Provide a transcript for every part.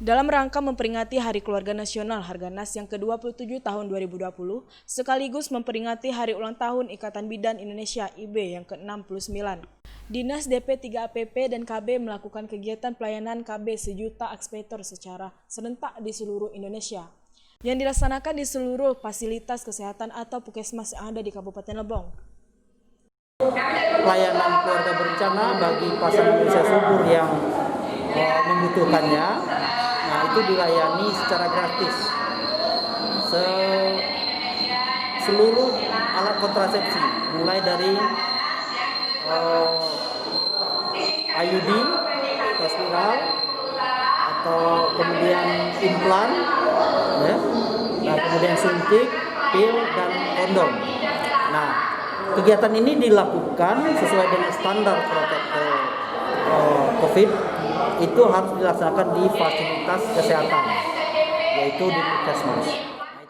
Dalam rangka memperingati Hari Keluarga Nasional Harganas yang ke-27 tahun 2020, sekaligus memperingati Hari Ulang Tahun Ikatan Bidan Indonesia IB yang ke-69. Dinas DP 3 APP dan KB melakukan kegiatan pelayanan KB sejuta ekspektor secara serentak di seluruh Indonesia, yang dilaksanakan di seluruh fasilitas kesehatan atau puskesmas yang ada di Kabupaten Lebong. Pelayanan keluarga berencana bagi pasangan usia subur yang membutuhkannya, nah itu dilayani secara gratis. Seluruh alat kontrasepsi, mulai dari IUD, atau spiral, atau kemudian implan, ya, nah kemudian suntik, pil, dan kondom. Nah, kegiatan ini dilakukan sesuai dengan standar protokol COVID. Itu harus dilaksanakan di fasilitas kesehatan, yaitu di puskesmas.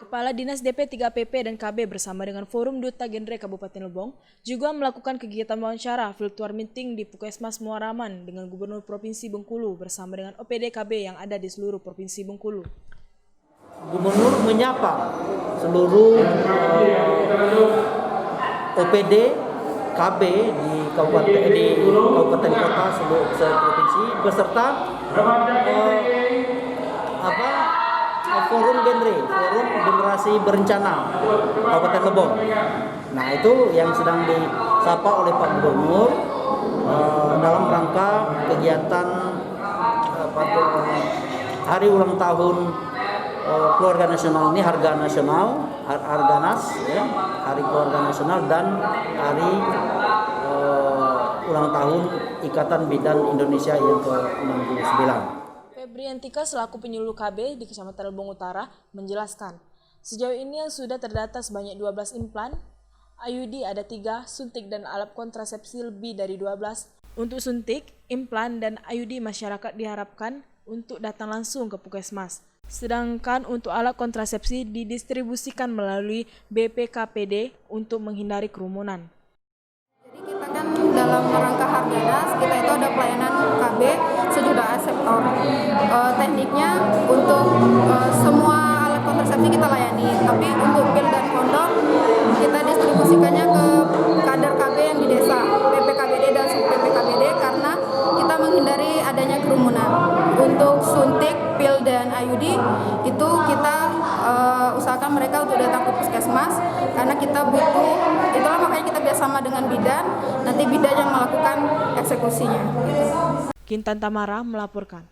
Kepala Dinas DP 3 PP dan KB bersama dengan Forum Duta Genre Kabupaten Lebong juga melakukan kegiatan wawancara virtual meeting di Puskesmas Muaraman dengan Gubernur Provinsi Bengkulu bersama dengan OPD KB yang ada di seluruh Provinsi Bengkulu. Gubernur menyapa seluruh OPD KB di kabupaten kota seluruh provinsi beserta forum generasi berencana Kabupaten Lebong. Nah, itu yang sedang disapa oleh Pak Gubernur dalam rangka kegiatan Hari Ulang Tahun Keluarga Nasional ini, Harganas, ya, Hari Keluarga Nasional dan Hari Ulang Tahun Ikatan Bidan Indonesia yang ke-69. Febriantika selaku penyuluh KB di Kecamatan Lebong Utara menjelaskan, sejauh ini yang sudah terdata sebanyak 12 implan, IUD ada 3, suntik dan alat kontrasepsi lebih dari 12. Untuk suntik, implan, dan IUD masyarakat diharapkan untuk datang langsung ke puskesmas. Sedangkan untuk alat kontrasepsi didistribusikan melalui BPKPD untuk menghindari kerumunan. Jadi kita kan dalam rangka Harganas, kita itu ada pelayanan KB sejuta ekseptor. Tekniknya untuk semua alat kontrasepsi kita layani, tapi untuk pil dan kondom kita distribusikannya ke kader KB yang di desa, BPKBD dan sub-BPKBD, karena kita menghindari adanya kerumunan. Untuk suntik, pil, dan IUD itu kita usahakan mereka untuk datang ke puskesmas karena kita butuh, itulah makanya kita bersama dengan bidan, nanti bidan yang melakukan eksekusinya. Kintan Tamara melaporkan.